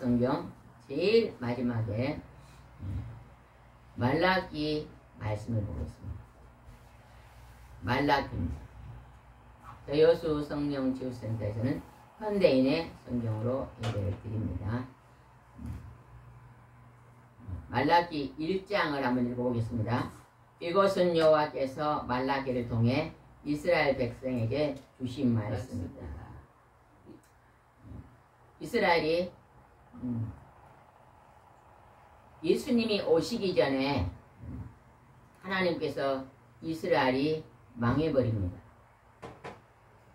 성경 제일 마지막에 말라기 말씀을 보겠습니다. 말라기입니다. 여수 성령 치유센터에서는 현대인의 성경으로 예배를 드립니다. 말라기 1장을 한번 읽어보겠습니다. 이것은 여호와께서 말라기를 통해 이스라엘 백성에게 주신 말씀이다. 이스라엘이 예수님이 오시기 전에 하나님께서 이스라엘이 망해버립니다.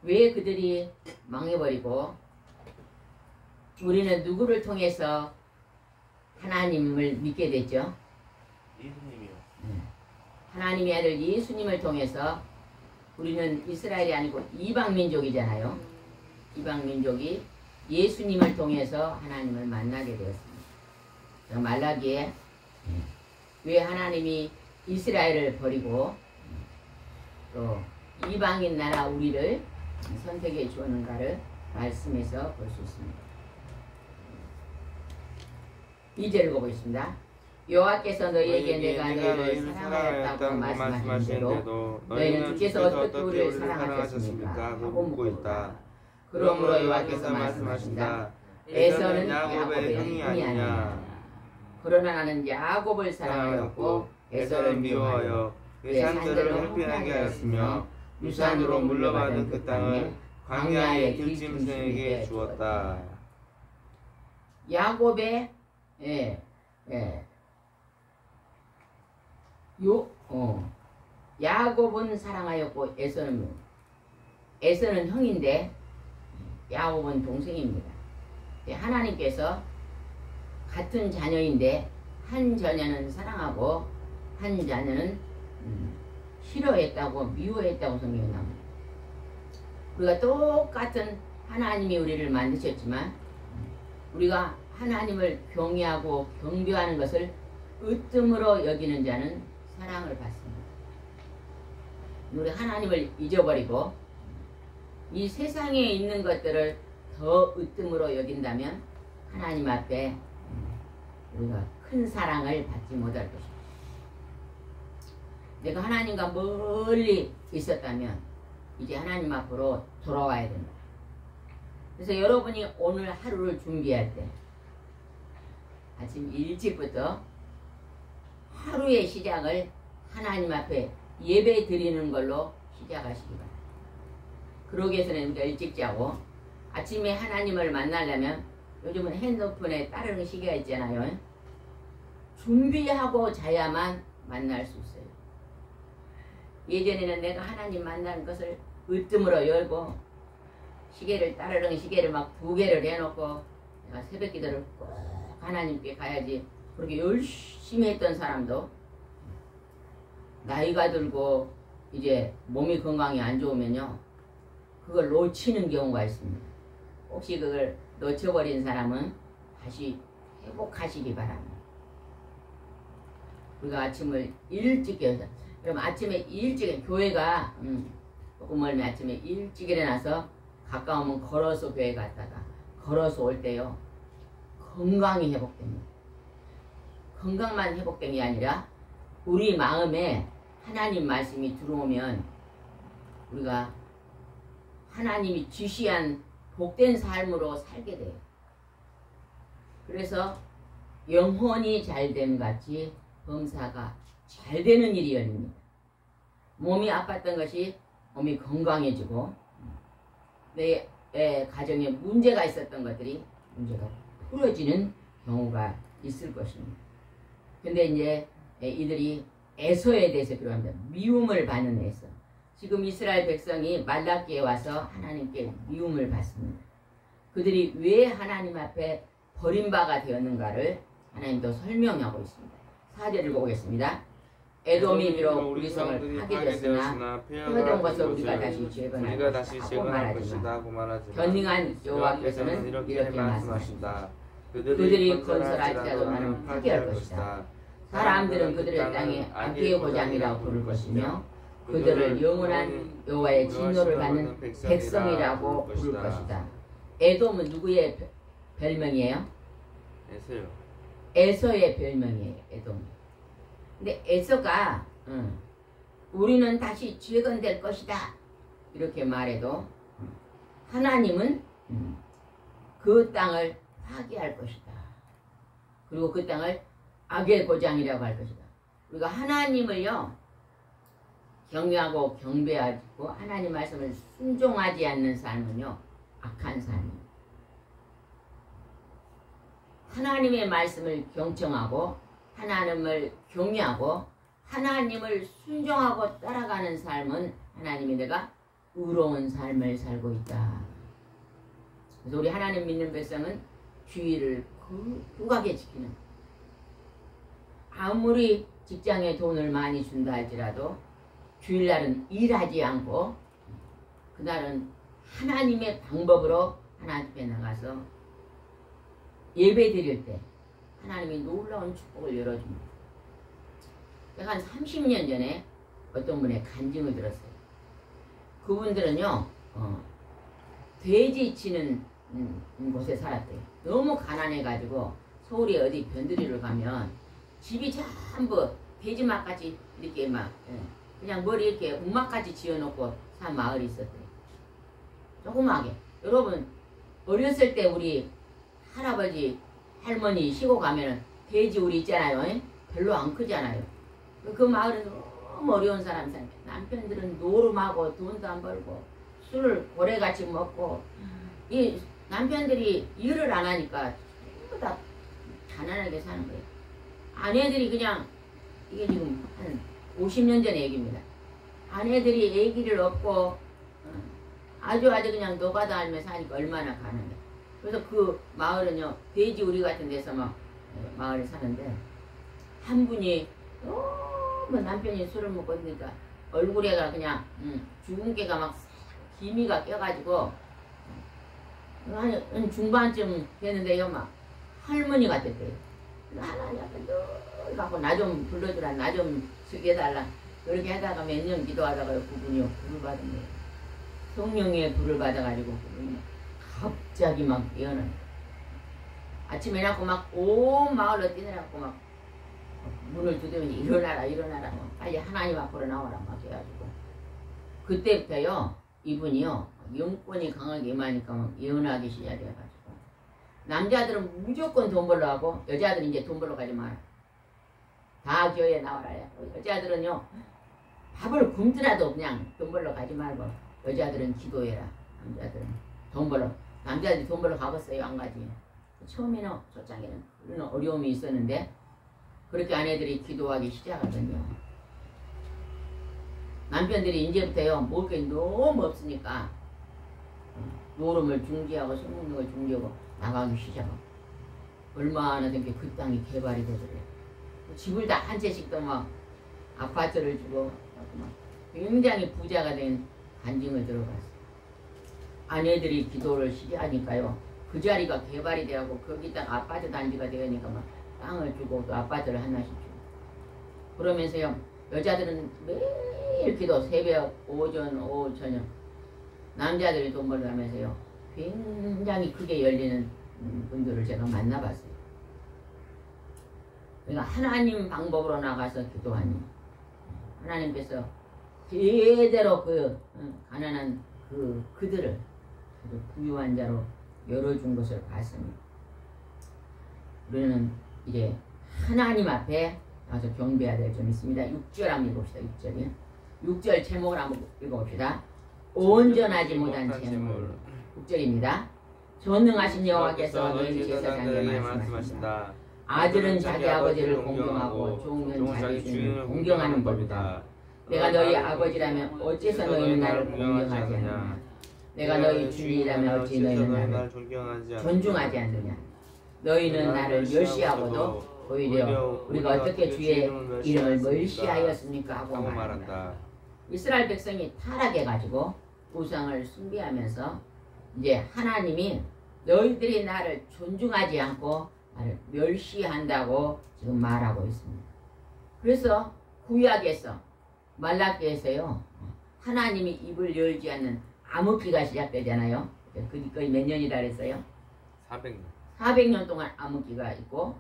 왜 그들이 망해버리고 우리는 누구를 통해서 하나님을 믿게 됐죠? 예수님이요. 하나님의 아들 예수님을 통해서 우리는 이스라엘이 아니고 이방민족이잖아요. 이방민족이 예수님을 통해서 하나님을 만나게 되었습니다. 말라기에 왜 하나님이 이스라엘을 버리고 또 이방인 나라 우리를 선택해 주었는가를 말씀에서 볼 수 있습니다. 2절 읽어보겠습니다. 여호와께서 너희에게 내가 너희를 사랑하였다고 말씀하신 대로 너희는 주께서 어떻게 우리를 사랑하셨습니까? 하고 묻고 있다. 그러므로 여호와께서 말씀하신다. 에서는 야곱의 형이 아니냐. 그러나 나는 야곱을 사랑하였고 에서를 미워하여 그 산들을 형편하게 하였으며 유산으로 물러받은 그 땅을 광야의 길짐승에게 주었다. 야곱의 야곱은 사랑하였고 에서는 형인데 야곱은 동생입니다. 하나님께서 같은 자녀인데 한 자녀는 사랑하고 한 자녀는 싫어했다고 미워했다고 성경에 나옵니다. 우리가 똑같은 하나님이 우리를 만드셨지만 우리가 하나님을 경외하고 경배하는 것을 으뜸으로 여기는 자는 사랑을 받습니다. 우리 하나님을 잊어버리고 이 세상에 있는 것들을 더 으뜸으로 여긴다면 하나님 앞에 우리가 큰 사랑을 받지 못할 것입니다. 내가 하나님과 멀리 있었다면 이제 하나님 앞으로 돌아와야 된다. 그래서 여러분이 오늘 하루를 준비할 때 아침 일찍부터 하루의 시작을 하나님 앞에 예배 드리는 걸로 시작하시기 바랍니다. 그러기 위해서는 우리가 일찍 자고 아침에 하나님을 만나려면 요즘은 핸드폰에 따르는 시계가 있잖아요. 준비하고 자야만 만날 수 있어요. 예전에는 내가 하나님 만나는 것을 으뜸으로 열고 시계를 따르는 시계를 막 2개를 해놓고 내가 새벽 기도를 꼭 하나님께 가야지 그렇게 열심히 했던 사람도 나이가 들고 이제 몸이 건강이 안 좋으면요 그걸 놓치는 경우가 있습니다. 혹시 그걸 놓쳐버린 사람은 다시 회복하시기 바랍니다. 우리가 아침을 일찍 깨서 그럼 아침에 일찍 교회가 조금 멀면 아침에 일찍 일어나서 가까우면 걸어서 교회 갔다가 걸어서 올 때요 건강이 회복됩니다. 건강만 회복된 게 아니라 우리 마음에 하나님 말씀이 들어오면 우리가 하나님이 지시한 복된 삶으로 살게 돼요. 그래서 영혼이 잘됨 같이 범사가 잘 되는 일이 열립니다. 몸이 아팠던 것이 몸이 건강해지고 내 가정에 문제가 있었던 것들이 문제가 풀어지는 경우가 있을 것입니다. 근데 이제 이들이 에서에 대해서 필요합니다. 미움을 받는 에서. 지금 이스라엘 백성이 말라기에 와서 하나님께 미움을 받습니다. 그들이 왜 하나님 앞에 버림바가 되었는가를 하나님도 설명하고 있습니다. 4절을 보겠습니다. 에돔이 비록 우리 성을 파괴되었으나 폐허된 것을 우리가 다시 재건할 것이다 하고 말하지만 견능한 여호와께서는 이렇게 말씀하신다. 그들이 건설할지라도 나는 파괴할 것이다. 사람들은 그들의 땅에 악의 고장이라고 부를 것이며 그들을 영원한 여호와의 진노를 받는 백성이라고 부를 것이다. 에돔은 누구의 별명이에요? 에서요. 에서의 별명이에요. 에돔. 근데 에서가 우리는 다시 재건될 것이다 이렇게 말해도 하나님은 그 땅을 파괴할 것이다. 그리고 그 땅을 악의 고장이라고 할 것이다. 우리가 하나님을요 경외하고 경배하고 하나님 말씀을 순종하지 않는 삶은요 악한 삶입니다. 하나님의 말씀을 경청하고 하나님을 경외하고 하나님을 순종하고 따라가는 삶은 하나님이 내가 의로운 삶을 살고 있다. 그래서 우리 하나님 믿는 백성은 주의를 후하게 지키는, 아무리 직장에 돈을 많이 준다 할지라도 주일날은 일하지 않고 그날은 하나님의 방법으로 하나님 앞에 나가서 예배 드릴 때 하나님이 놀라운 축복을 열어줍니다. 제가 한 30년 전에 어떤 분의 간증을 들었어요. 그분들은요 돼지 치는 곳에 살았대요. 너무 가난해가지고 서울에 어디 변두리를 가면 집이 전부 돼지막같이 이렇게 막 그냥 머리 이렇게 움막같이 지어놓고 산 마을이 있었대요. 조그마하게. 여러분 어렸을 때 우리 할아버지 할머니 시고 가면은 돼지 우리 있잖아요. 별로 안 크잖아요. 그 마을은 너무 어려운 사람 사는 남편들은 노름하고 돈도 안 벌고 술을 고래같이 먹고 이 남편들이 일을 안 하니까 전부 다 가난하게 사는 거예요. 아내들이 그냥 이게 지금 한 50년 전 얘기입니다. 아내들이 애기를 얻고 아주 그냥 노가다 하며 사니까 얼마나 가난해. 그래서 그 마을은요 돼지 우리 같은 데서 막 마을에 사는데 한 분이 너무 남편이 술을 먹고 있으니까 얼굴에가 그냥 죽은 개가 막 기미가 껴가지고 한 중반쯤 됐는데요 막 할머니 같았대요. 하나님 앞에 늘 가고 나 좀 불러주라, 나 좀 죽여달라. 그렇게 하다가 몇 년 기도하다가 그분이 불을 받은 거예요. 성령의 불을 받아가지고 그분이 갑자기 막 깨어나요. 아침에 낳고 막 온 마을로 뛰느라고 막 문을 두드리면 일어나라 일어나라 뭐 빨리 하나님 앞으로 나와라 막 해가지고 그때부터요 이분이요 영권이 강하게 임하니까 막 예언하기 시작해가지고 남자들은 무조건 돈 벌러 하고 여자들은 이제 돈 벌러 가지 마라. 다 교회에 나와라. 여자들은요 밥을 굶더라도 그냥 돈 벌러 가지 말고 여자들은 기도해라. 남자들은 돈 벌러 남자들이 돈 벌러 가봤어요 안 가지. 처음에는 초창기는 그런 어려움이 있었는데 그렇게 아내들이 기도하기 시작하거든요. 남편들이 이제부터요 먹을 게 너무 없으니까 노름을 중지하고 술 먹는 걸 중지하고 나가기 시작하고 얼마나 된 게 그 땅이 개발이 되더래요. 집을 다 한 채씩 또 막 아파트를 주고 막 굉장히 부자가 된 간증을 들어봤어요. 아내들이 기도를 시작하니까요 그 자리가 개발이 되고 거기다가 아파트 단지가 되니까 막 땅을 주고 또 아파트를 하나씩 주고 그러면서요 여자들은 매일 기도 새벽 오전 오후 저녁 남자들이 돈 벌러 가면서요 굉장히 크게 열리는 분들을 제가 만나봤어요. 그러니까 하나님 방법으로 나가서 기도하니 하나님께서 제대로 그 가난한 그들을 부유한 자로 열어준 것을 봤습니다. 우리는 이제 하나님 앞에 가서 경배해야 될 점이 있습니다. 6절 한번 읽어봅시다. 6절이요. 6절 제목을 한번 읽어봅시다. 온전하지 못한 재물. 6절입니다. 전능하신 여호와께서 너희 제사장에게 말씀하신다. 아들은 자기 아버지를 공경하고 종은 자기 주인을 공경하는 법이다. 내가 너희 아버지라면 어째서 너희는 나를 공경하지 않느냐. 내가 너희 주인이라면 어찌 너희는 나를 존중하지 않느냐. 너희는 나를 멸시하고도 오히려 우리가 어떻게 주의 이름을 멸시하였습니까 하고 말한다. 이스라엘 백성이 타락해가지고 우상을 숭배하면서 이제 하나님이 너희들이 나를 존중하지 않고 나를 멸시한다고 지금 말하고 있습니다. 그래서 구약에서 말라기에서요 하나님이 입을 열지 않는 암흑기가 시작되잖아요. 거의 몇 년이라 그랬어요? 400년. 400년 동안 암흑기가 있고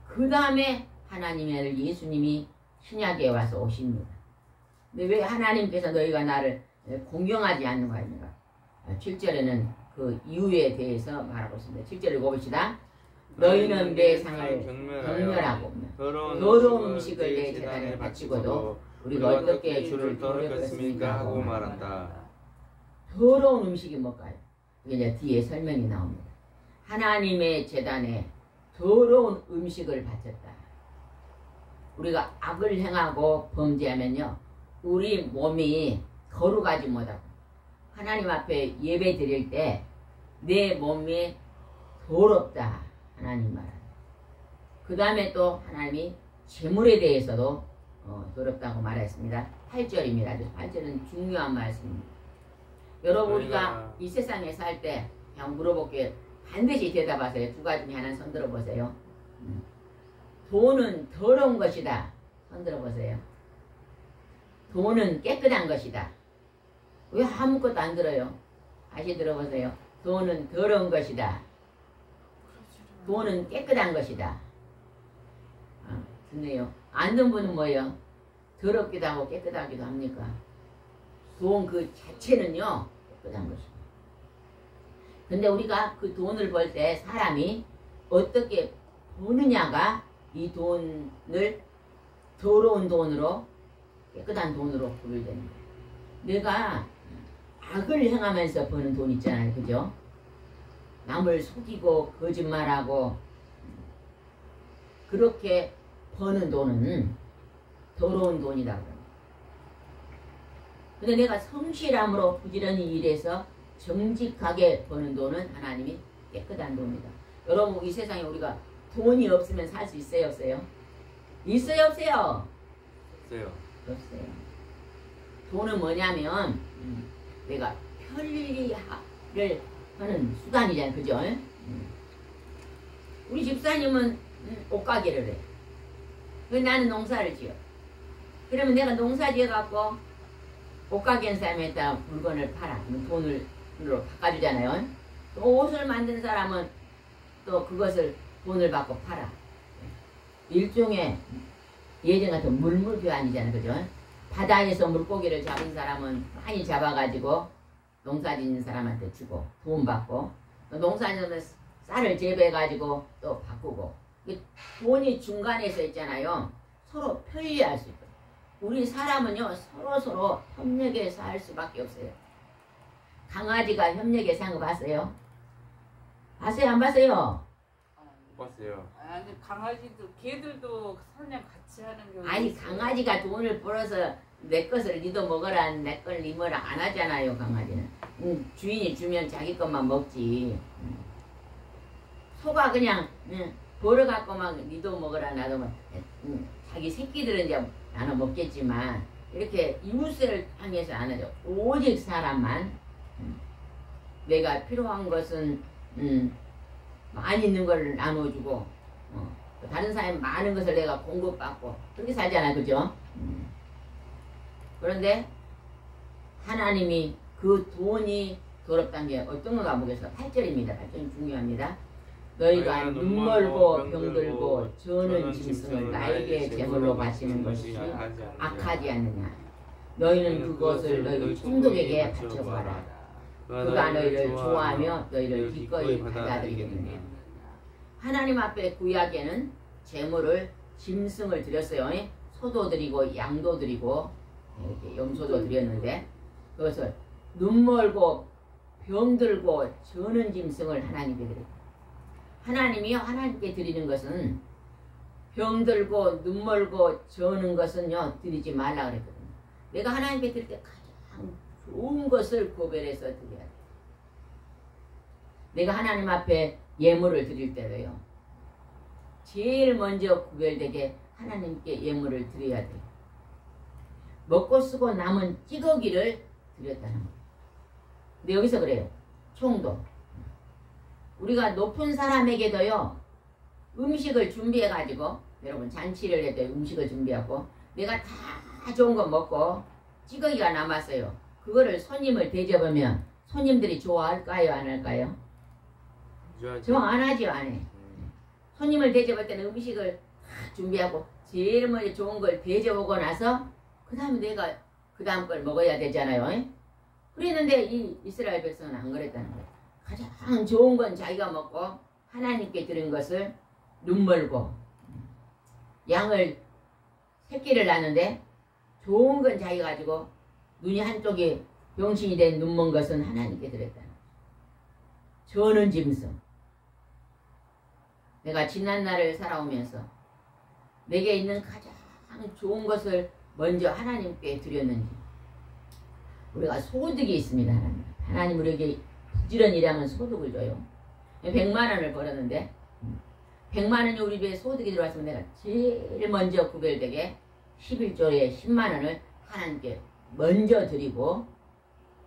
그 다음에 하나님의 아들 예수님이 신약에 와서 오십니다. 근데 왜 하나님께서 너희가 나를 공경하지 않는 거 아닙니까? 7절에는 그 이유에 대해서 말하고 있습니다. 7절 읽어봅시다. 너희는 내 상을 경멸하고 더러운 음식을 내 제단에 바치고도 우리가 어떻게 주를 더럽혔습니까 하고 말한다. 더러운 음식이 뭘까요? 이게 이제 뒤에 설명이 나옵니다. 하나님의 제단에 더러운 음식을 바쳤다. 우리가 악을 행하고 범죄하면요 우리 몸이 거룩하지 못하고 하나님 앞에 예배 드릴 때 내 몸이 더럽다 하나님 말합니다. 그 다음에 또 하나님이 재물에 대해서도 더럽다고 말했습니다. 8절입니다. 8절은 중요한 말씀입니다. 여러분 우리가 이 세상에 살 때 그냥 물어볼게요. 반드시 대답하세요. 두 가지 중에 하나는 손들어 보세요. 돈은 더러운 것이다. 손들어 보세요. 돈은 깨끗한 것이다. 왜 아무것도 안 들어요? 다시 들어보세요. 돈은 더러운 것이다. 돈은 깨끗한 것이다. 좋네요. 안 든 분은 뭐예요? 더럽기도 하고 깨끗하기도 합니까? 돈 그 자체는요 깨끗한 것입니다. 근데 우리가 그 돈을 벌 때 사람이 어떻게 보느냐가 이 돈을 더러운 돈으로 깨끗한 돈으로 부를 되는 거예요. 내가 악을 행하면서 버는 돈 있잖아요. 그죠? 남을 속이고 거짓말하고 그렇게 버는 돈은 더러운 돈이라고 합니다. 근데 내가 성실함으로 부지런히 일해서 정직하게 버는 돈은 하나님이 깨끗한 돈이다. 여러분 이 세상에 우리가 돈이 없으면 살 수 있어요? 없어요? 있어요? 없어요? 없어요. 없어요. 돈은 뭐냐면 내가 편리를 하는 수단이잖아요. 그죠? 우리 집사님은 옷가게를 해. 나는 농사를 지어. 그러면 내가 농사 지어갖고 옷가게 한 사람에다 물건을 팔아. 그러면 돈으로 바꿔주잖아요. 또 옷을 만든 사람은 또 그것을 돈을 받고 팔아. 일종의 예전 같은 물물교환이잖아요. 그죠? 바다에서 물고기를 잡은 사람은 많이 잡아가지고 농사 짓는 사람한테 주고 돈 받고, 농사짓는 쌀을 재배해가지고 또 바꾸고, 돈이 중간에서 있잖아요. 서로 편리할 수 있고. 우리 사람은요 서로 협력해서 할 수밖에 없어요. 강아지가 협력에 사는 거 봤어요? 봤어요? 안 봤어요? 못 봤어요. 아니 강아지도 개들도 사냥 같이 하는 경우 아니 있어요. 강아지가 돈을 벌어서 내 것을 니도 먹어라 내 걸 니 뭐라 안 하잖아요. 강아지는 주인이 주면 자기 것만 먹지. 소가 그냥 벌어갖고 막 니도 먹어라 나도 먹. 자기 새끼들은 이제 나눠 먹겠지만 이렇게 이웃을 향해서 안 하죠. 오직 사람만 내가 필요한 것은 많이 있는 걸 나눠주고, 다른 사람이 많은 것을 내가 공급받고 그렇게 살잖아요. 그죠? 그런데 하나님이 그 돈이 더럽다는 게 어떤 건가 보겠어요. 8절입니다. 8절이 중요합니다. 너희가 눈멀고 병들고 저는 짐승을 나에게 제물로 바치는 것이 악하지 않느냐. 너희는 그것을 너희 총독에게 바쳐보아라. 그가 너희를 좋아하며 너희를 기꺼이 받아들이겠느냐. 하나님 앞에 구약에는 제물을 짐승을 드렸어요. 소도 드리고 양도 드리고 이렇게 염소도 드렸는데, 그것을 눈멀고 병들고 저는 짐승을 하나님께 드렸다. 하나님이요 하나님께 드리는 것은 병들고 눈멀고 저는 것은요 드리지 말라 그랬거든요. 내가 하나님께 드릴 때 가장 좋은 것을 구별해서 드려야 돼. 내가 하나님 앞에 예물을 드릴 때도요 제일 먼저 구별되게 하나님께 예물을 드려야 돼. 먹고 쓰고 남은 찌꺼기를 드렸다는 거예요. 근데 여기서 그래요. 총독. 우리가 높은 사람에게도요 음식을 준비해가지고, 여러분 잔치를 해도 음식을 준비하고 내가 다 좋은 거 먹고 찌꺼기가 남았어요. 그거를 손님을 대접하면 손님들이 좋아할까요? 안 할까요? 좋아 안 하죠. 안 해. 손님을 대접할 때는 음식을 다 준비하고 제일 먼저 좋은 걸 대접하고 나서 그 다음에 내가 그 다음 걸 먹어야 되잖아요. 그랬는데 이 이스라엘 백성은 안 그랬다는 거예요. 가장 좋은 건 자기가 먹고 하나님께 드린 것을 눈멀고, 양을 새끼를 낳는데 좋은 건 자기가 가지고 눈이 한쪽이 병신이 된 눈먼 것은 하나님께 드렸다는 거예요. 저는 짐승. 내가 지난 날을 살아오면서 내게 있는 가장 좋은 것을 먼저 하나님께 드렸는지. 우리가 소득이 있습니다. 하나님 우리에게 부지런히 일하면 소득을 줘요. 100만 원을 벌었는데 100만 원이 우리 집에 소득이 들어왔으면 내가 제일 먼저 구별되게 11조에 10만 원을 하나님께 먼저 드리고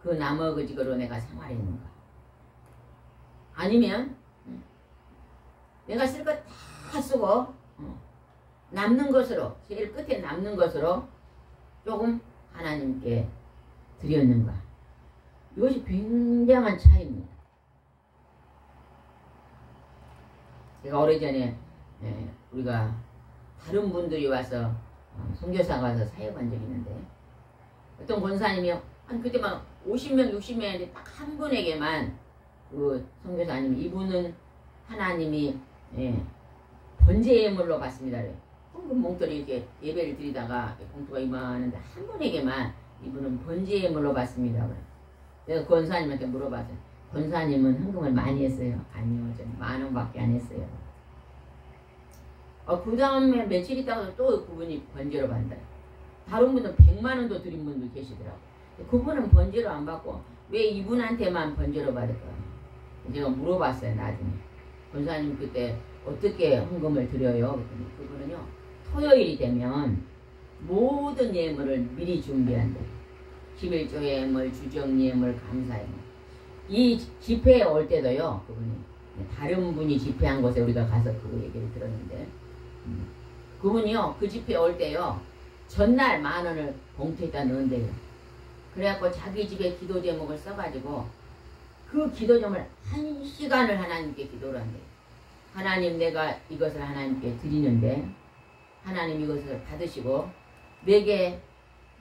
그 나머지로 내가 생활했는가. 아니면 내가 쓸 거 다 쓰고 남는 것으로, 제일 끝에 남는 것으로 조금 하나님께 드렸는가. 이것이 굉장한 차이입니다. 제가 오래전에 우리가 다른 분들이 와서 선교사가 와서 사역한 적이 있는데, 어떤 권사님이 한 그때 막 50명 60명인데 딱 한 분에게만 그 선교사님이, 이분은 하나님이 번제 예물로 받습니다. 황금 봉투를 이렇게 예배를 드리다가 봉투가 이만한데 한 분에게만 이분은 번제 예물로 받습니다. 내가 권사님한테 물어봤어요. 권사님은 헌금을 많이 했어요? 아니요, 저는 10,000원밖에 안 했어요. 그 다음에 며칠 있다가 또 그분이 번제로 받는다. 다른 분은 100만 원도 드린 분도 계시더라고요. 그분은 번제로 안 받고 왜 이분한테만 번제로 받을까요? 제가 물어봤어요. 나중에 권사님 그때 어떻게 헌금을 드려요? 그랬더니 그분은요 토요일이 되면 모든 예물을 미리 준비한대요. 11조 예물, 주정 예물, 감사 예물. 이 집회에 올 때도요 그분이 다른 분이 집회한 곳에 우리가 가서 그 얘기를 들었는데, 그분이요 그 집회에 올 때요 전날 10,000원을 봉투에다 넣은대요. 그래갖고 자기 집에 기도 제목을 써가지고 그 기도 제목을 1시간을 하나님께 기도를 한대요. 하나님 내가 이것을 하나님께 드리는데 하나님 이것을 받으시고 내게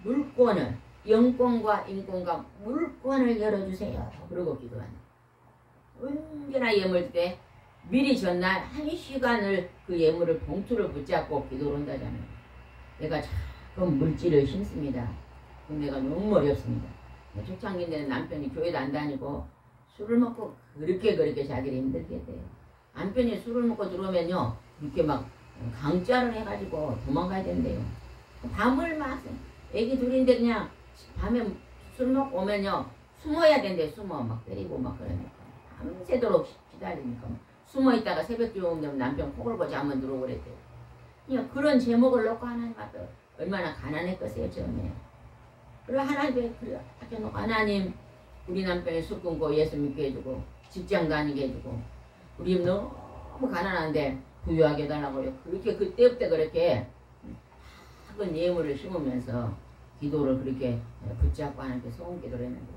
물권을 영권과 인권과 물권을 열어주세요. 그러고 기도하는 언제나 예물 때 미리 전날 1시간을 그 예물을 봉투를 붙잡고 기도를 한다잖아요. 내가 자꾸 물질을 심습니다. 그럼 내가 너무 어렵습니다. 초창기인데는 남편이 교회도 안 다니고 술을 먹고 그렇게 자기를 힘들게 돼요. 남편이 술을 먹고 들어오면요 이렇게 막 강짜를 해가지고 도망가야 된대요. 밤을 막 애기 둘인데 그냥 밤에 술 먹고 오면요 숨어야 된대. 숨어 막 때리고 막 그러니까 밤새도록 기다리니까 숨어 있다가 새벽쯤 되면 남편 코골 보자 한번 들어오고 그랬대요. 그냥 그런 제목을 놓고 하나님 앞에 얼마나 가난했겠어요 처음에. 그리고 하나님 그래 아껴놓고 하나님 우리 남편이 술 끊고 예수 믿게 해주고 직장 다니게 해주고 우리 너무 가난한데 부유하게 해달라고요. 그렇게 그때부터 그렇게 작은 예물을 심으면서 기도를 그렇게 붙잡고 하는데 소원 기도를 했는데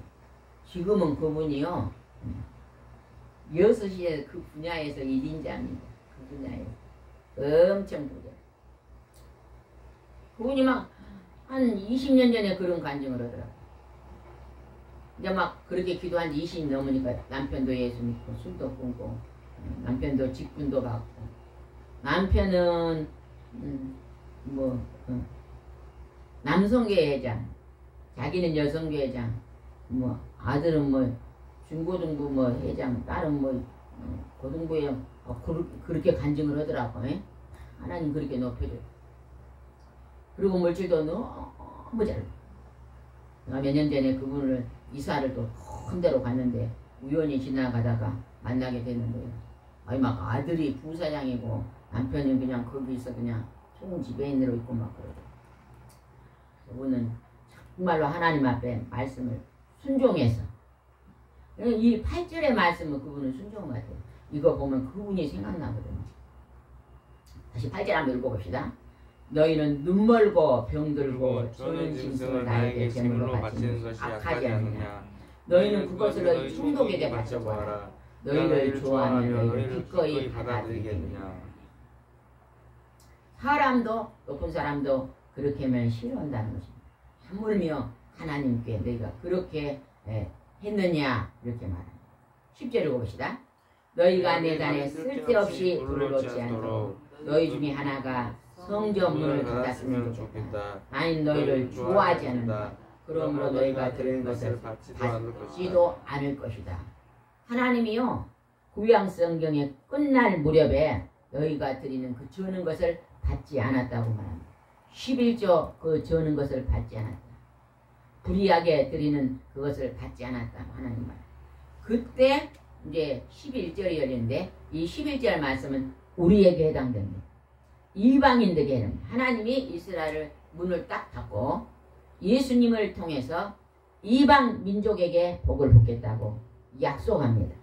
지금은 그분이요 6시에 그 분야에서 1인자입니다. 그 분야에 엄청 부자. 그분이 막 한 20년 전에 그런 간증을 하더라고요. 이제 막 그렇게 기도한 지 20년 넘으니까 남편도 예수 믿고 술도 끊고 남편도 직분도 받고 남편은 남성계 회장 자기는 여성계 회장 뭐 아들은 뭐 중고등부 뭐 회장 딸은 뭐 고등부에 그렇게 간증을 하더라고. 하나님 그렇게 높여줘요. 그리고 물질도 너무 잘. 내가 몇 년 전에 그분을 이사를 또 큰 데로 갔는데 우연히 지나가다가 만나게 됐는데 아니 막 아들이 부사장이고 남편은 그냥 거기서 그냥 총지배인으로 있고 막 그러고. 그분은 정말로 하나님 앞에 말씀을 순종해서 이 8절의 말씀은 그분은 순종 같아요. 이거 보면 그분이 생각나거든요. 다시 8절 한번 읽어봅시다. 너희는 눈멀고 병들고 저는 짐승을 나에게 제물로 바치는 것이 악하지 않느냐. 너희는 그것을 충독에게 바쳐보아라. 너희를 좋아하는 너희를 기꺼이 받아들이겠느냐. 사람도 높은 사람도 그렇게 하면 싫어한다는 것입니다. 하물며 하나님께 너희가 그렇게 했느냐 이렇게 말합니다. 10절 읽어봅시다. 너희가 내 단에 쓸데없이 불을 놓지 않도록 너희 중에 하나가 성전문을 닫았으면 좋겠다. 나는 너희를 좋아하지 않는다. 그러므로 너희가 들은 것을 받지도 않을 것이다. 하나님이요 구약 성경의 끝날 무렵에 너희가 드리는 그 저는 것을 받지 않았다고 말합니다. 11조 그 저는 것을 받지 않았다. 불의하게 드리는 그것을 받지 않았다. 하나님 말. 그때 이제 11절이 열리는데 이 11절 말씀은 우리에게 해당됩니다. 이방인들에게는 하나님이 이스라엘을 문을 딱 닫고 예수님을 통해서 이방 민족에게 복을 붓겠다고 약속합니다.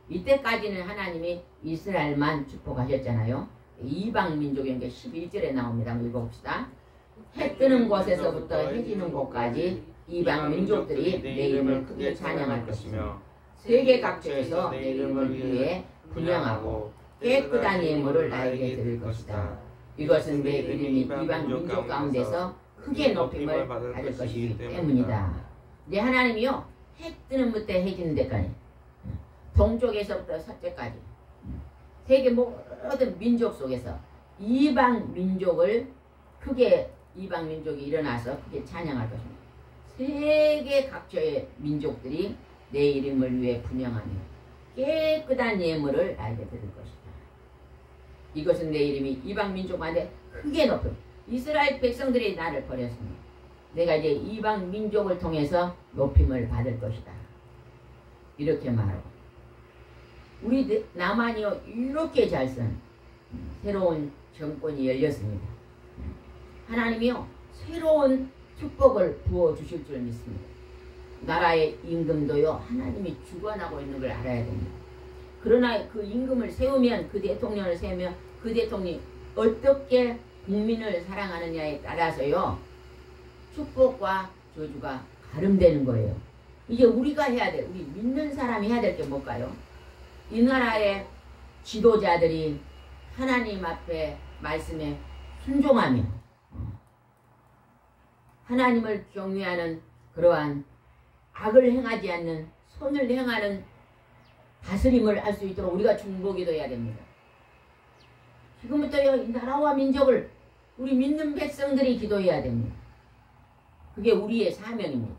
이때까지는 하나님이 이스라엘만 축복하셨잖아요. 이방 민족인 게 11절에 나옵니다. 한번 읽어봅시다. 해 뜨는 곳에서부터 해 지는 곳까지 이방 민족들이 내 이름을 크게 찬양할 것이며 세계 각처에서 내 이름을 위해 분양하고 깨끗한 예물을 나에게 드릴 것이다. 이것은 내 이름이 이방 민족 가운데서 크게 높임을 받을 것이기 때문이다. 이제 하나님이요 해 뜨는 부터 해 지는 데까지 동쪽에서부터 서쪽까지 세계 모든 민족 속에서 이방 민족을 크게 이방 민족이 일어나서 크게 찬양할 것입니다. 세계 각처의 민족들이 내 이름을 위해 분양하며 깨끗한 예물을 나에게 드릴 것이다. 이것은 내 이름이 이방 민족한테 크게 높여 이스라엘 백성들이 나를 버렸습니다. 내가 이제 이방 민족을 통해서 높임을 받을 것이다. 이렇게 말하고 우리 남한이요 이렇게 잘 쓴 새로운 정권이 열렸습니다. 하나님이요 새로운 축복을 부어주실 줄 믿습니다. 나라의 임금도요 하나님이 주관하고 있는 걸 알아야 됩니다. 그러나 그 임금을 세우면 그 대통령을 세우면 그 대통령이 어떻게 국민을 사랑하느냐에 따라서요 축복과 저주가 가름되는 거예요. 이제 우리가 해야 돼. 우리 믿는 사람이 해야 될 게 뭘까요? 이 나라의 지도자들이 하나님 앞에 말씀에 순종하며 하나님을 경외하는 그러한 악을 행하지 않는 선을 행하는 다스림을 할 수 있도록 우리가 중보기도해야 됩니다. 지금부터 이 나라와 민족을 우리 믿는 백성들이 기도해야 됩니다. 그게 우리의 사명입니다.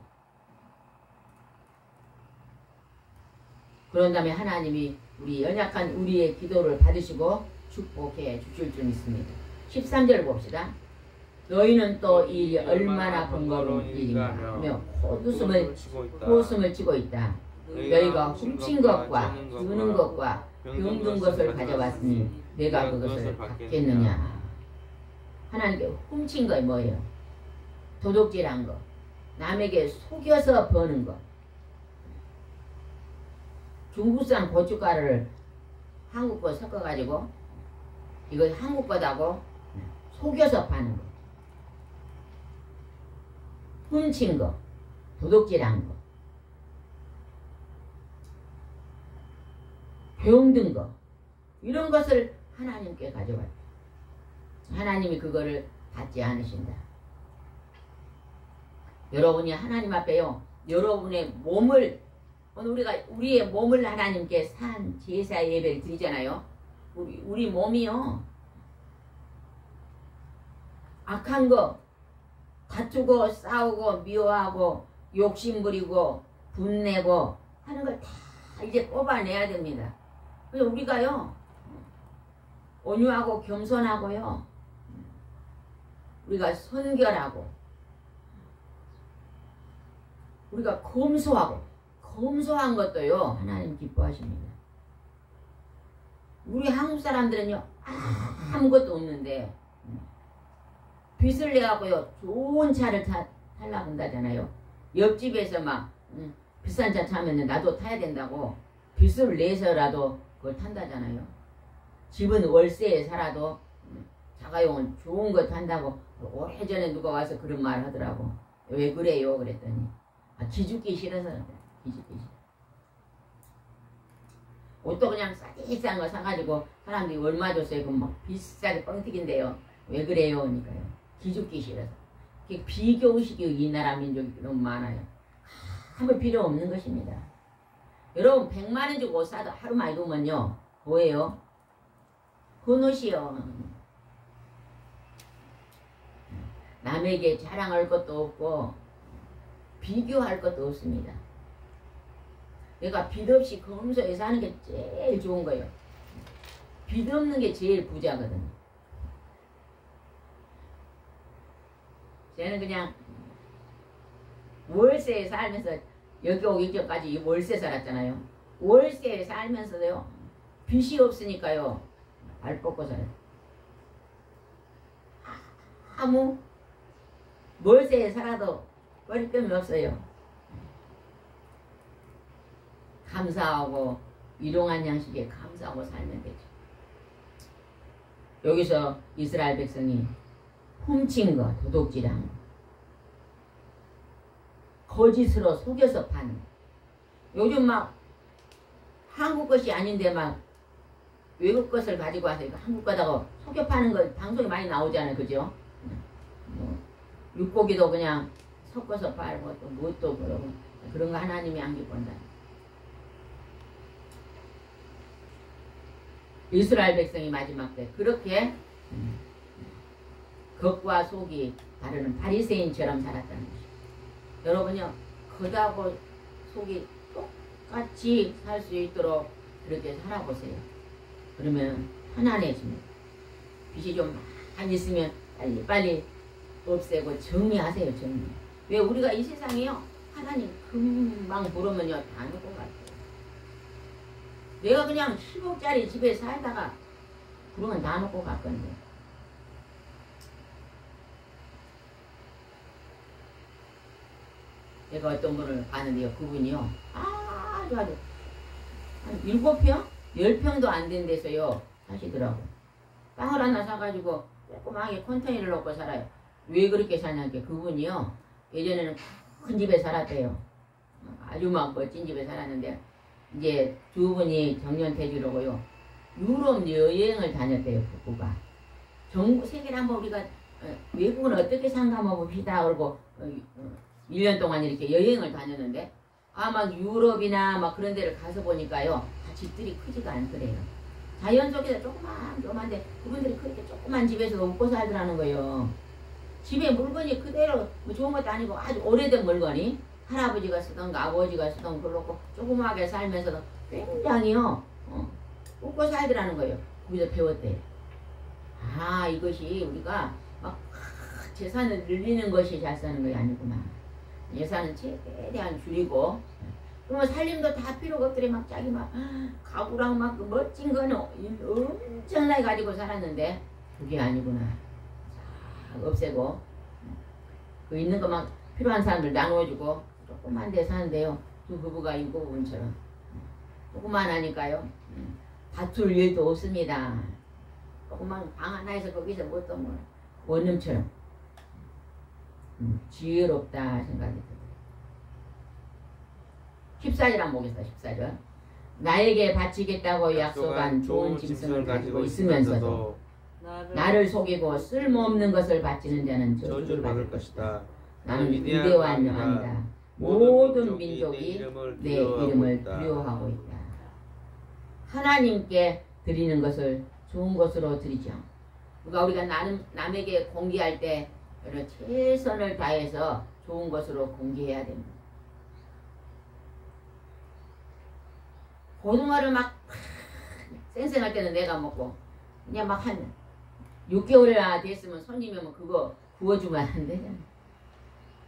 그런 다음에 하나님이 우리 연약한 우리의 기도를 받으시고 축복해 주실 줄 믿습니다. 13절 봅시다. 너희는 또 이 일이 얼마나 번거로운 일인가 하며 호웃음을 치고 있다. 너희가 훔친 것과 주는 것과 병든 것을 가져왔으니 내가 그것을 받겠느냐. 하나님께 훔친 거 뭐예요? 도둑질한 거, 남에게 속여서 버는 거. 중국산 고춧가루를 한국 거 섞어가지고 이거 한국 거다고 속여서 파는 거. 훔친 거, 도둑질한 거, 병든 거, 이런 것을 하나님께 가져왔다. 하나님이 그거를 받지 않으신다. 여러분이 하나님 앞에요, 여러분의 몸을, 우리가 우리의 몸을 하나님께 산 제사 예배를 드리잖아요. 우리 몸이요, 악한 거, 다투고 싸우고 미워하고 욕심부리고 분내고 하는 걸 다 이제 뽑아내야 됩니다. 그래서 우리가요, 온유하고 겸손하고요, 우리가 선결하고 우리가 검소하고, 검소한 것도요 하나님 기뻐하십니다. 우리 한국 사람들은요 아무것도 없는데 빚을 내갖고요 좋은 차를 타려고 한다잖아요. 옆집에서 막 비싼 차 타면 나도 타야 된다고 빚을 내서라도 그걸 탄다잖아요. 집은 월세에 살아도 자가용은 좋은 거 탄다고 오래전에 누가 와서 그런 말 하더라고. 왜 그래요? 그랬더니 기죽기 싫어서 기죽기 싫어. 옷도 그냥 싸디싼 거 사가지고 사람들이 얼마 줬어요? 그럼 막 비싸게 뻥튀긴데요. 왜 그래요? 그러니까요. 기죽기 싫어서. 비교의식이 이 나라 민족이 너무 많아요. 아무 필요 없는 것입니다. 여러분 100만 원 주고 옷 사도 하루만 입으면요 뭐예요? 헌옷이요. 남에게 자랑할 것도 없고 비교할 것도 없습니다. 내가 빚 없이 검소해 사는 게 제일 좋은 거예요. 빚 없는 게 제일 부자거든요. 저는 그냥 월세에 살면서 여기 오기 전까지 월세 살았잖아요. 월세에 살면서도요 빚이 없으니까요 발 뻗고 살아요. 아무 월세에 살아도 꺼리낌이 없어요. 감사하고 일용한 양식에 감사하고 살면 되죠. 여기서 이스라엘 백성이 훔친 거, 도둑질한 거, 거짓으로 속여서 파는 거. 요즘 막 한국 것이 아닌데 막 외국 것을 가지고 와서 이거 한국 거다고 속여 파는 거 방송에 많이 나오잖아요. 그죠? 육고기도 그냥 섞어서 팔고 또 뭣도 그러고 그런 거 하나님이 안 기쁜다. 이스라엘 백성이 마지막 때 그렇게 겉과 속이 다르는 바리새인처럼 살았다는 것이죠. 여러분요, 겉하고 속이 똑같이 살 수 있도록 그렇게 살아보세요. 그러면 편안해집니다. 빚이 좀 많이 있으면 빨리 없애고 정리하세요. 정리. 왜 우리가 이 세상에요 하나님 금방 부르면요 다 놓고 갈게요. 내가 그냥 10억짜리 집에 살다가 부르면 다 놓고 갈 건데. 내가 어떤 분을 아는데요. 그분이요 아주 한 7평? 10평도 안 된 데서요 사시더라고. 땅을 하나 사가지고 조그맣게 컨테이너를 놓고 살아요. 왜 그렇게 사냐니까 그분이요 예전에는 큰 집에 살았대요. 아주 막 멋진 집에 살았는데 이제 두 분이 정년퇴직으로요 유럽 여행을 다녔대요. 부부가. 세계를 한번 우리가 외국은 어떻게 사는가 한번 봅시다. 그러고 1년 동안 이렇게 여행을 다녔는데 막 유럽이나 막 그런 데를 가서 보니까요. 집들이 크지가 않더래요. 자연 속에서 조그만데 그분들이 그렇게 조그만 집에서 먹고 살더라는 거예요. 집에 물건이 그대로 뭐 좋은 것도 아니고 아주 오래된 물건이 할아버지가 쓰던 아버지가 쓰던 그렇고 조그맣게 살면서도 굉장히요 먹고 살더라는 거예요. 거기서 배웠대요. 이것이 우리가 막 재산을 늘리는 것이 잘 사는 것이 아니구나. 예산은 최대한 줄이고 그러면 살림도 다 필요가 없더래. 막 자기 막 가구랑 막 멋진 거는 엄청나게 가지고 살았는데 그게 아니구나. 없애고 그 있는 거 막 필요한 사람들 나누어주고 조그만 데 사는데요. 두 부부가 이 부분처럼 조그만 하니까요. 다툴 일도 없습니다. 조그만 방 하나에서 거기서 뭣도 뭐 원룸처럼 지혜롭다 생각이 들어요. 14절 보겠습니다. 14절. 나에게 바치겠다고 약속한 좋은 짐승을 가지고 있으면서도 나를 속이고 쓸모없는 것을 바치는 자는 저주를 받을 것이다. 나는 위대한 영광이다. 모든 민족이 내 이름을 두려워하고 있다. 하나님께 드리는 것을 좋은 것으로 드리죠. 그러니까 우리가 남에게 공개할 때 최선을 다해서 좋은 것으로 공개해야 됩니다. 고등어를 막 쌩쌩할 때는 내가 먹고 그냥 막 한 6개월이나 됐으면 손님이 오면 그거 구워주면 안 되잖아.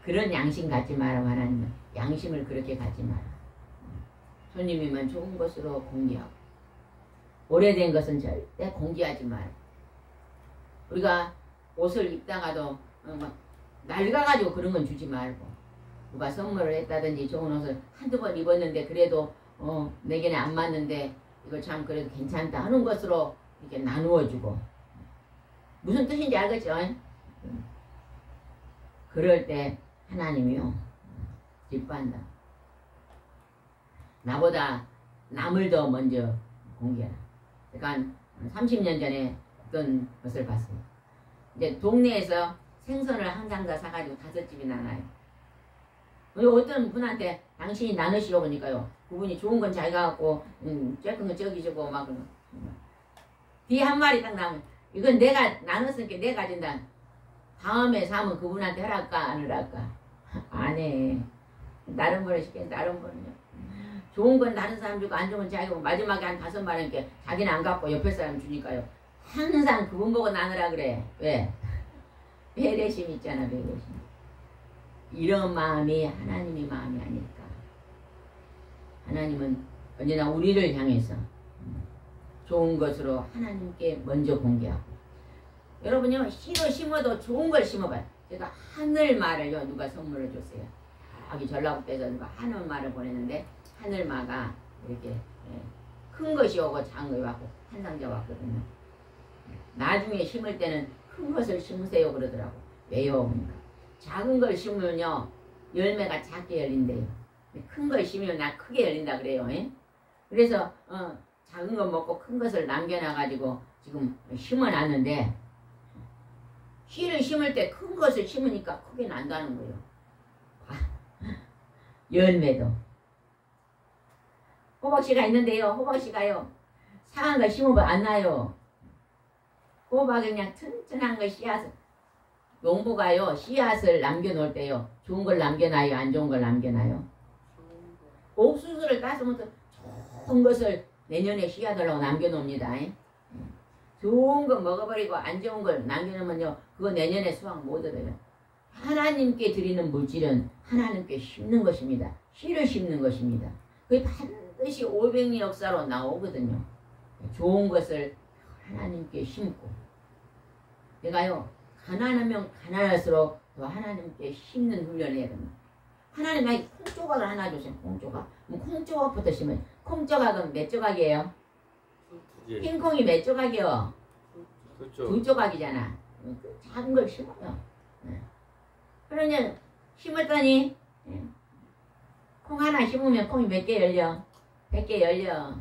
그런 양심 갖지 마라. 하나님은 양심을 그렇게 갖지 마라. 손님이면 좋은 것으로 공개하고 오래된 것은 절대 공개하지 마라. 우리가 옷을 입다가도 막 낡아가지고 그런 건 주지 말고 누가 선물을 했다든지 좋은 옷을 한두 번 입었는데 그래도 내게는 안 맞는데 이거 참 그래도 괜찮다 하는 것으로 이렇게 나누어주고 무슨 뜻인지 알겠죠? 그럴 때 하나님이요 기뻐한다. 나보다 남을 더 먼저 공개하라. 그러니까 30년 전에 어떤 것을 봤어요. 이제 동네에서 생선을 항상 다 사가지고 5집이 나가요. 어떤 분한테 당신이 나누시오 보니까요. 그분이 좋은 건 자기가 갖고 쬐끔 건 저기 주고 막 뒤에 한 마리 딱 나오면 이건 내가 나눴으니까 내가 가진다. 다음에 사면 그분한테 하랄까 안 하랄까? 안 해. 다른 분을 시키는 다른 분은요. 좋은 건 다른 사람 주고 안 좋은 건 자기가 마지막에 한 5마리니까 자기는 안 갖고 옆에 사람 주니까요. 항상 그분 보고 나누라 그래. 왜? 배려심 있잖아. 배려심. 이런 마음이 하나님의 마음이 아닐까. 하나님은 언제나 우리를 향해서 좋은 것으로 하나님께 먼저 공개하고 여러분요 씨로 심어도 좋은 걸 심어봐요. 제가 하늘말을요 누가 선물을 줬어요. 여기 전라북도에서 누가 하늘말을 보냈는데 하늘마가 이렇게 큰 것이 오고 작은 것이 왔고 한 상자 왔거든요. 나중에 심을 때는 큰 것을 심으세요 그러더라고. 왜요? 그러니까 작은 걸 심으면요 열매가 작게 열린대요. 큰 걸 심으면 나 크게 열린다 그래요. 그래서 작은 거 먹고 큰 것을 남겨놔가지고 지금 심어놨는데 씨를 심을 때 큰 것을 심으니까 크게 난다는 거예요. 열매도 호박씨가 있는데요. 호박씨가요 상한 걸 심으면 안 나요. 호박은 그냥 튼튼한 거 씨앗을 농부가요 씨앗을 남겨놓을 때요 좋은 걸 남겨놔요 안 좋은 걸 남겨놔요? 옥수수를 따서부터 좋은 것을 내년에 씨앗으로 남겨놓습니다. 좋은 거 먹어버리고 안 좋은 걸 남겨놓으면요 그거 내년에 수확 못 얻어요. 하나님께 드리는 물질은 하나님께 심는 것입니다. 씨를 심는 것입니다. 그게 반드시 500년 역사로 나오거든요. 좋은 것을 하나님께 심고 내가요 가난하면 가난할수록 더 하나님께 심는 훈련을 해야 됩니다. 하나님 나에게 콩조각을 하나 주세요. 콩조각. 뭐 콩조각부터 심어요. 콩조각은 몇 조각이에요? 흰콩이 몇 조각이요? 두 조각이잖아. 작은 걸 심어요. 그러면 심었더니 콩 하나 심으면 콩이 몇 개 열려? 100개 열려.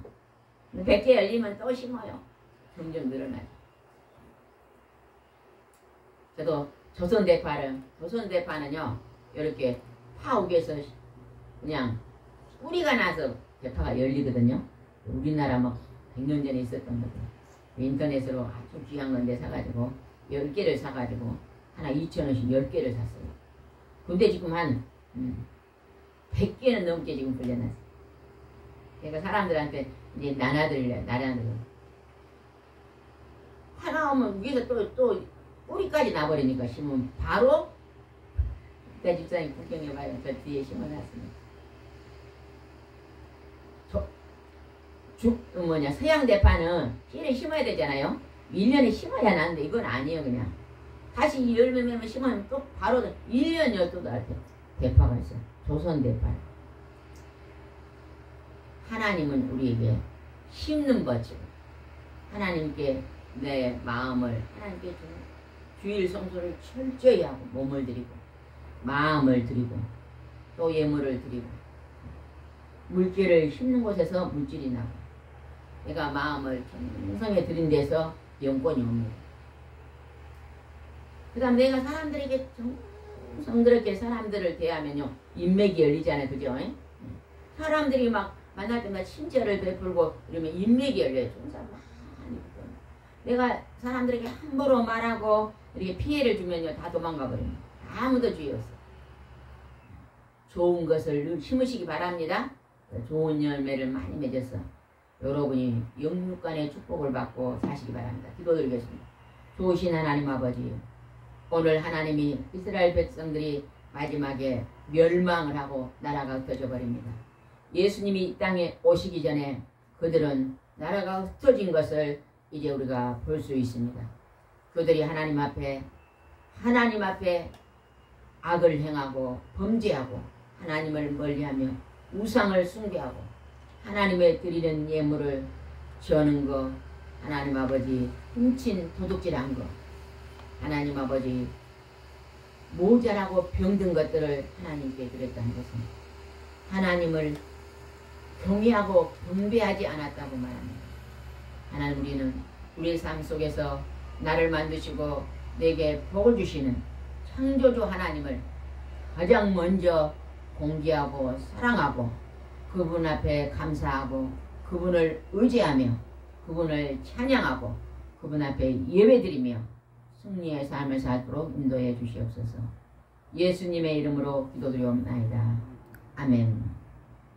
100개 열리면 또 심어요. 점점 늘어나요. 저도 조선대파는요, 이렇게 파옥에서 그냥 뿌리가 나서 대파가 열리거든요. 우리나라 막 100년 전에 있었던 거죠. 인터넷으로 아주 귀한 건데 사가지고 10개를 사가지고 하나 2,000원씩 10개를 샀어요. 근데 지금 한 100개는 넘게 지금 불려놨어요. 그러니까 사람들한테 이제 나눠드려요. 하나 오면 위에서 또 뿌리까지 나버리니까 심으면 바로 그러니까 집사님 구경해봐요. 저 뒤에 심어놨습니다. 서양 대파는 씨를 심어야 되잖아요. 1년에 심어야 나는데 이건 아니에요. 그냥 다시 열매면 심으면 또 바로 1년이요 또 날 대파가 있어요. 조선 대파. 하나님은 우리에게 심는 법이고 하나님께 내 마음을 하나님께 주일 성소를 철저히 하고 몸을 드리고 마음을 드리고 또 예물을 드리고 물질을 심는 곳에서 물질이 나고 내가 마음을 정성에 드린 데서 영권이 옵니다. 그 다음 내가 사람들에게 정성스럽게 사람들을 대하면요 인맥이 열리잖아요. 그죠? 사람들이 막 만날 때마다 친절을 베풀고 이러면 인맥이 열려요. 좋은 사람 많이 있거든요. 내가 사람들에게 함부로 말하고 이렇게 피해를 주면요 다 도망가 버립니다. 아무도 주의 없어요. 좋은 것을 늘 심으시기 바랍니다. 좋은 열매를 많이 맺어서 여러분이 영육간의 축복을 받고 사시기 바랍니다. 기도드리겠습니다. 좋으신 하나님 아버지, 오늘 하나님이 이스라엘 백성들이 마지막에 멸망을 하고 나라가 흩어져 버립니다. 예수님이 이 땅에 오시기 전에 그들은 나라가 흩어진 것을 이제 우리가 볼 수 있습니다. 그들이 하나님 앞에 악을 행하고 범죄하고 하나님을 멀리하며 우상을 숭배하고 하나님의 드리는 예물을 저는 거, 하나님 아버지 훔친 도둑질한 거, 하나님 아버지 모자라고 병든 것들을 하나님께 드렸다는 것은 하나님을 경외하고 경배하지 않았다고 말합니다. 하나님, 우리는 우리의 삶 속에서 나를 만드시고 내게 복을 주시는 창조주 하나님을 가장 먼저 공개하고 사랑하고 그분 앞에 감사하고 그분을 의지하며 그분을 찬양하고 그분 앞에 예배드리며 승리의 삶을 살도록 인도해 주시옵소서. 예수님의 이름으로 기도드리옵나이다. 아멘.